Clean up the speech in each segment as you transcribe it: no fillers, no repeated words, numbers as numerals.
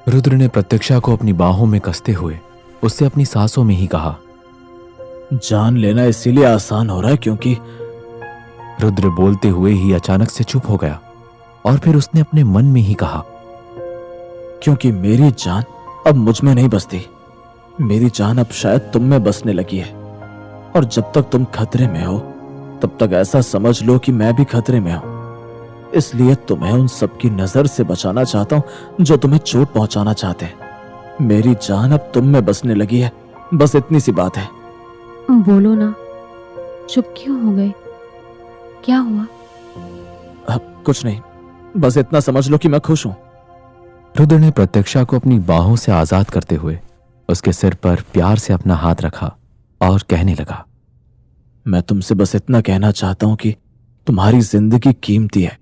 रुद्र ने प्रत्यक्षा को अपनी बाहों में कसते हुए उससे अपनी सांसों में ही कहा, जान लेना इसीलिए आसान हो रहा है क्योंकि। रुद्र बोलते हुए ही अचानक से चुप हो गया और फिर उसने अपने मन में ही कहा, क्योंकि मेरी जान अब मुझ में नहीं बसती। मेरी जान अब शायद तुम में बसने लगी है, और जब तक तुम खतरे में हो तब तक ऐसा समझ लो कि मैं भी खतरे में हूं। इसलिए तुम्हें उन सबकी नजर से बचाना चाहता हूं जो तुम्हें चोट पहुंचाना चाहते हैं। मेरी जान अब तुम में बसने लगी है, बस इतनी सी बात है। बोलो ना, चुप क्यों हो गए? क्या हुआ? अब कुछ नहीं, बस इतना समझ लो कि मैं खुश हूं। रुद्र ने प्रत्यक्षा को अपनी बाहों से आजाद करते हुए उसके सिर पर प्यार से अपना हाथ रखा और कहने लगा, मैं तुमसे बस इतना कहना चाहता हूं कि तुम्हारी जिंदगी कीमती है।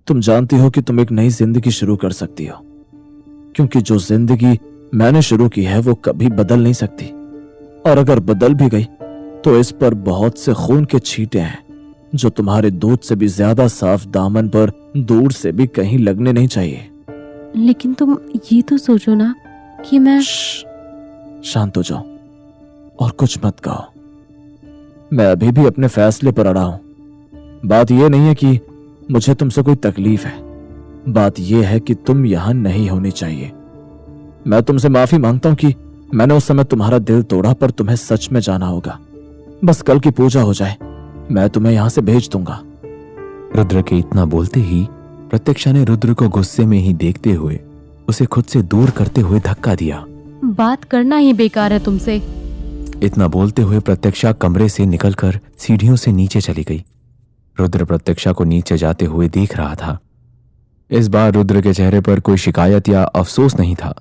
तुम जानती हो कि तुम एक नई जिंदगी शुरू कर सकती हो, क्योंकि जो जिंदगी मैंने शुरू की है वो कभी बदल नहीं सकती, और अगर बदल भी गई तो इस पर बहुत से खून के छींटे हैं जो तुम्हारे दूध से भी ज्यादा साफ दामन पर दूर से भी कहीं लगने नहीं चाहिए। लेकिन तुम ये तो सोचो ना कि मैं। शांत हो जाओ और कुछ मत कहो। मैं अभी भी अपने फैसले पर अड़ा हूं। बात यह नहीं है कि मुझे तुमसे कोई तकलीफ है, बात यह है कि तुम यहां नहीं होनी चाहिए। मैं तुमसे माफी मांगता हूं कि मैंने उस समय तुम्हारा दिल तोड़ा, पर तुम्हें सच में जाना होगा। बस कल की पूजा हो जाए, मैं तुम्हें यहां से भेज दूंगा। रुद्र के इतना बोलते ही प्रत्यक्षा ने रुद्र को गुस्से में ही देखते हुए उसे खुद से दूर करते हुए धक्का दिया। बात करना ही बेकार है तुमसे। इतना बोलते हुए प्रत्यक्षा कमरे से निकलकर सीढ़ियों से नीचे चली गई। रुद्र प्रत्यक्षा को नीचे जाते हुए देख रहा था। इस बार रुद्र के चेहरे पर कोई शिकायत या अफसोस नहीं था।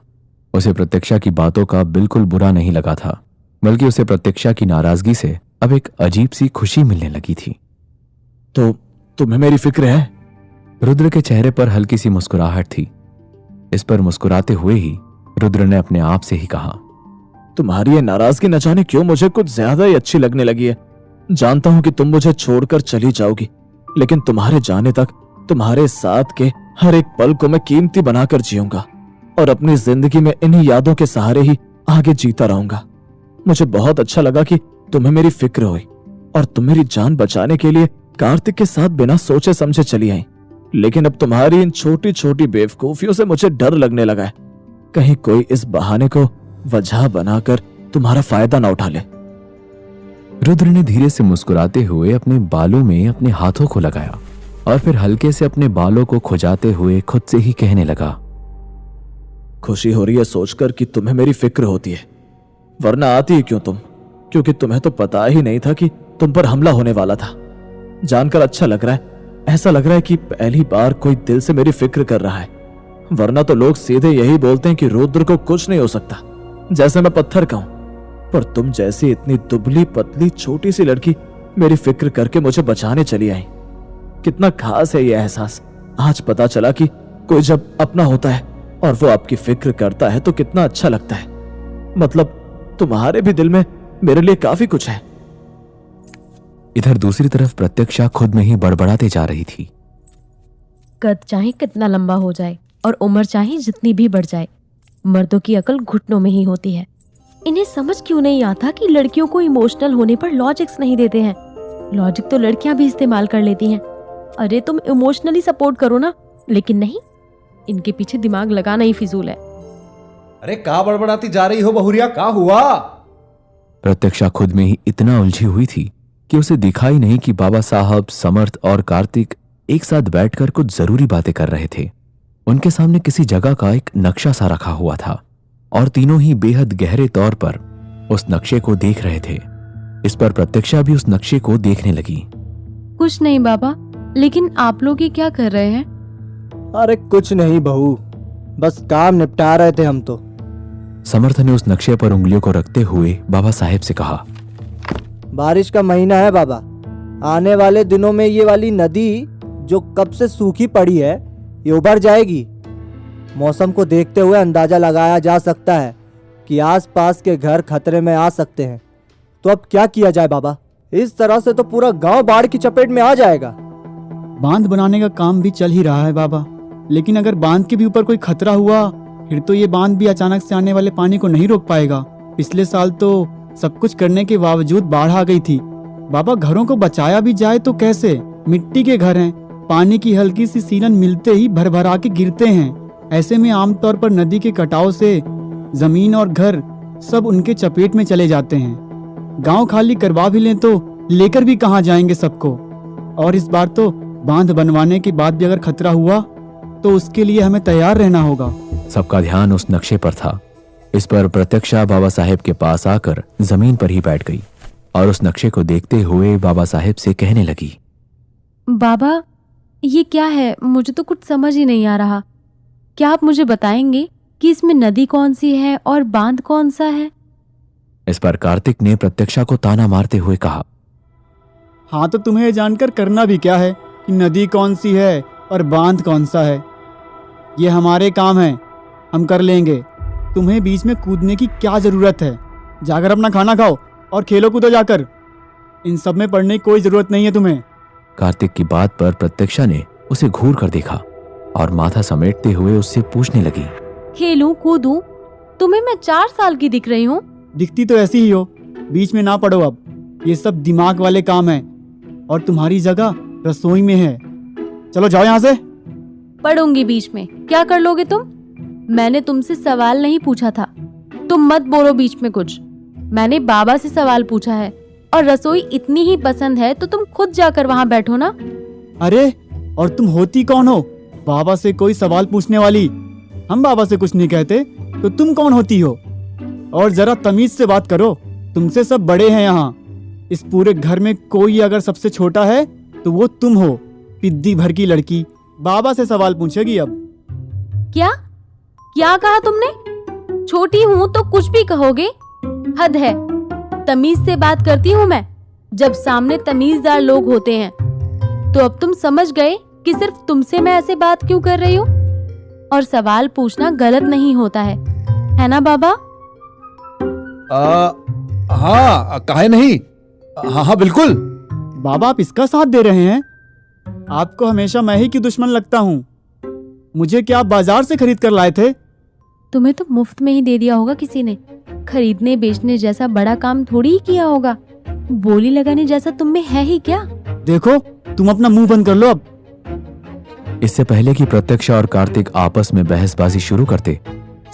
उसे प्रत्यक्षा की बातों का बिल्कुल बुरा नहीं लगा था, बल्कि उसे प्रत्यक्षा की नाराजगी से अब एक अजीब सी खुशी मिलने लगी थी। तो तुम्हें मेरी फिक्र है? रुद्र के चेहरे पर हल्की सी मुस्कुराहट थी। इस पर मुस्कुराते हुए ही रुद्र ने अपने आप से ही कहा, तुम्हारी ये नाराजगी न जाने क्यों मुझे कुछ ज्यादा ही अच्छी लगने लगी है। जानता हूं कि तुम मुझे छोड़कर चली जाओगी, लेकिन तुम्हारे जाने तक तुम्हारे साथ के हर एक पल को मैं कीमती बनाकर जीऊंगा, और अपनी जिंदगी में इन्हीं यादों के सहारे ही आगे जीता रहूंगा। मुझे बहुत अच्छा लगा कि तुम्हें मेरी फिक्र हुई, और तुम मेरी जान बचाने के लिए कार्तिक के साथ बिना सोचे समझे चली आई। लेकिन अब तुम्हारी इन छोटी छोटी बेवकूफियों से मुझे डर लगने लगा है, कहीं कोई इस बहाने को वजह बनाकर तुम्हारा फायदा ना उठा ले। रुद्र ने धीरे से मुस्कुराते हुए अपने बालों में अपने हाथों को लगाया और फिर हल्के से अपने बालों को खुजाते हुए खुद से ही कहने लगा, खुशी हो रही है सोचकर कि तुम्हें मेरी फिक्र होती है, वरना आती ही क्यों तुम? क्योंकि तुम्हें तो पता ही नहीं था कि तुम पर हमला होने वाला था। जानकर अच्छा लग रहा है, ऐसा लग रहा है कि पहली बार कोई दिल से मेरी फिक्र कर रहा है, वरना तो लोग सीधे यही बोलते हैं कि रुद्र को कुछ नहीं हो सकता, जैसे मैं पत्थर का हूं। पर तुम जैसी इतनी दुबली पतली छोटी सी लड़की मेरी फिक्र करके मुझे बचाने चली आई। कितना खास है यह एहसास। आज पता चला कि कोई जब अपना होता है और वो आपकी फिक्र करता है तो कितना अच्छा लगता है। मतलब तुम्हारे भी दिल में मेरे लिए काफी कुछ है। इधर दूसरी तरफ प्रत्यक्षा खुद में ही बड़बड़ाते जा रही थी। कद चाहे कितना लंबा हो जाए और उम्र चाहे जितनी भी बढ़ जाए, मर्दों की अकल घुटनों में ही होती है। इन्हें समझ क्यों नहीं आता कि लड़कियों को इमोशनल होने पर लॉजिक्स नहीं देते हैं। लॉजिक तो लड़कियां भी इस्तेमाल कर लेती हैं। अरे तुम इमोशनली सपोर्ट करो ना, लेकिन नहीं, इनके पीछे दिमाग लगाना ही फिजूल है। अरे क्या बड़बड़ाती जा रही हो बहुरिया, क्या हुआ? प्रत्यक्षा खुद में ही इतना उलझी हुई थी कि उसे दिखाई नहीं कि बाबा साहब, समर्थ और कार्तिक एक साथ बैठकर कुछ जरूरी बातें कर रहे थे। उनके सामने किसी जगह का एक नक्शा सा रखा हुआ था और तीनों ही बेहद गहरे तौर पर उस नक्शे को देख रहे थे। इस पर प्रत्यक्षा भी उस नक्शे को देखने लगी। कुछ नहीं बाबा, लेकिन आप लोग ये क्या कर रहे हैं? अरे कुछ नहीं बहू, बस काम निपटा रहे थे हम तो। समर्थ ने उस नक्शे पर उंगलियों को रखते हुए बाबा साहेब से कहा, बारिश का महीना है बाबा, आने वाले दिनों में ये वाली नदी जो कब से सूखी पड़ी है ये उभर जाएगी। मौसम को देखते हुए अंदाजा लगाया जा सकता है कि आसपास के घर खतरे में आ सकते हैं। तो अब क्या किया जाए बाबा? इस तरह से तो पूरा गांव बाढ़ की चपेट में आ जाएगा। बांध बनाने का काम भी चल ही रहा है बाबा, लेकिन अगर बांध के भी ऊपर कोई खतरा हुआ फिर तो ये बांध भी अचानक से आने वाले पानी को नहीं रोक पाएगा। पिछले साल तो सब कुछ करने के बावजूद बाढ़ आ गई थी। बाबा, घरों को बचाया भी जाए तो कैसे? मिट्टी के घर हैं, पानी की हल्की सी सीलन मिलते ही भर भरा के गिरते हैं। ऐसे में आमतौर पर नदी के कटाव से जमीन और घर सब उनके चपेट में चले जाते हैं। गांव खाली करवा भी लें तो लेकर भी कहाँ जाएंगे सबको। और इस बार तो बांध बनवाने के बाद भी अगर खतरा हुआ तो उसके लिए हमें तैयार रहना होगा। सबका ध्यान उस नक्शे पर था। इस पर प्रत्यक्षा बाबा साहेब के पास आकर जमीन पर ही बैठ गई और उस नक्शे को देखते हुए बाबा साहेब से कहने लगी, बाबा, ये क्या है? मुझे तो कुछ समझ ही नहीं आ रहा। क्या आप मुझे बताएंगे कि इसमें नदी कौन सी है और बांध कौन सा है? इस पर कार्तिक ने प्रत्यक्षा को ताना मारते हुए कहा, हाँ, तो तुम्हें जानकर करना भी क्या है कि नदी कौन सी है और बांध कौन सा है। ये हमारे काम है, हम कर लेंगे। तुम्हें बीच में कूदने की क्या जरूरत है? जाकर अपना खाना खाओ और खेलो कूदो जाकर। इन सब में पढ़ने की कोई जरूरत नहीं है तुम्हें। कार्तिक की बात पर प्रत्यक्षा ने उसे घूर कर देखा और माथा समेटते हुए उससे पूछने लगी, खेलूं कूदूं? तुम्हें मैं 4 साल की दिख रही हूँ? दिखती तो ऐसी ही हो। बीच में ना पढ़ो अब। ये सब दिमाग वाले काम है और तुम्हारी जगह रसोई में है। चलो जाओ यहाँ से। पढ़ूंगी बीच में। क्या कर लोगे तुम? मैंने तुमसे सवाल नहीं पूछा था। तुम मत बोलो बीच में कुछ। मैंने बाबा से सवाल पूछा है और रसोई इतनी ही पसंद है तो तुम खुद जाकर वहाँ बैठो ना। अरे, और तुम होती कौन हो बाबा से कोई सवाल पूछने वाली? हम बाबा से कुछ नहीं कहते तो तुम कौन होती हो? और जरा तमीज से बात करो। तुमसे सब बड़े हैं यहाँ। इस पूरे घर में कोई अगर सबसे छोटा है तो वो तुम हो। पिद्दी भर की लड़की बाबा से सवाल पूछेगी अब। क्या क्या कहा तुमने? छोटी हूँ तो कुछ भी कहोगे? हद है। तमीज से बात करती हूँ मैं। जब सामने तमीजदार लोग होते हैं तो अब तुम समझ गए कि सिर्फ तुमसे मैं ऐसे बात क्यों कर रही हूँ। और सवाल पूछना गलत नहीं होता है ना बाबा? हाँ, काहे नहीं। हाँ हाँ, बिल्कुल। बाबा, आप इसका साथ दे रहे हैं? आपको हमेशा मैं ही की दुश्मन लगता हूँ। मुझे क्या आप बाजार से खरीद कर लाए थे? तुम्हें तो मुफ्त में ही दे दिया होगा किसी ने। खरीदने बेचने जैसा बड़ा काम थोड़ी ही किया होगा। बोली लगाने जैसा तुम में है ही क्या? देखो, तुम अपना मुंह बंद कर लो अब। इससे पहले कि प्रत्यक्षा और कार्तिक आपस में बहसबाजी शुरू करते,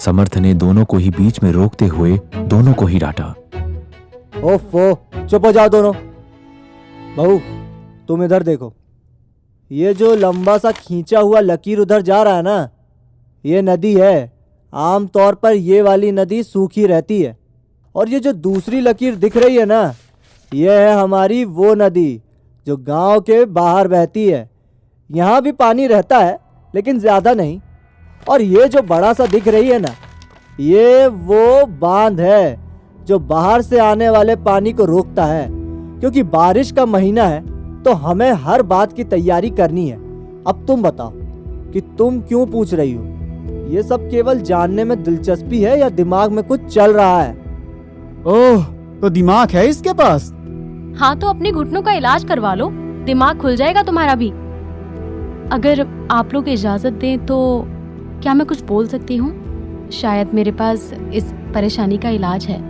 समर्थ ने दोनों को ही बीच में रोकते हुए दोनों को ही डांटा। ओफो, चुप हो जाओ दोनों। बहू, तुम इधर देखो। ये जो लंबा सा खींचा हुआ लकीर उधर जा रहा है ना, ये नदी है। आम तौर पर ये वाली नदी सूखी रहती है। और ये जो दूसरी लकीर दिख रही है ना, ये है हमारी वो नदी जो गांव के बाहर बहती है। यहाँ भी पानी रहता है लेकिन ज़्यादा नहीं। और ये जो बड़ा सा दिख रही है ना, ये वो बांध है जो बाहर से आने वाले पानी को रोकता है। क्योंकि बारिश का महीना है तो हमें हर बात की तैयारी करनी है। अब तुम बताओ कि तुम क्यों पूछ रही हो? ये सब केवल जानने में दिलचस्पी है या दिमाग में कुछ चल रहा है? ओह, तो दिमाग है इसके पास? हाँ, तो अपने घुटनों का इलाज करवा लो, दिमाग खुल जाएगा तुम्हारा भी। अगर आप लोग इजाजत दें तो क्या मैं कुछ बोल सकती हूँ? शायद मेरे पास इस परेशानी का इलाज है।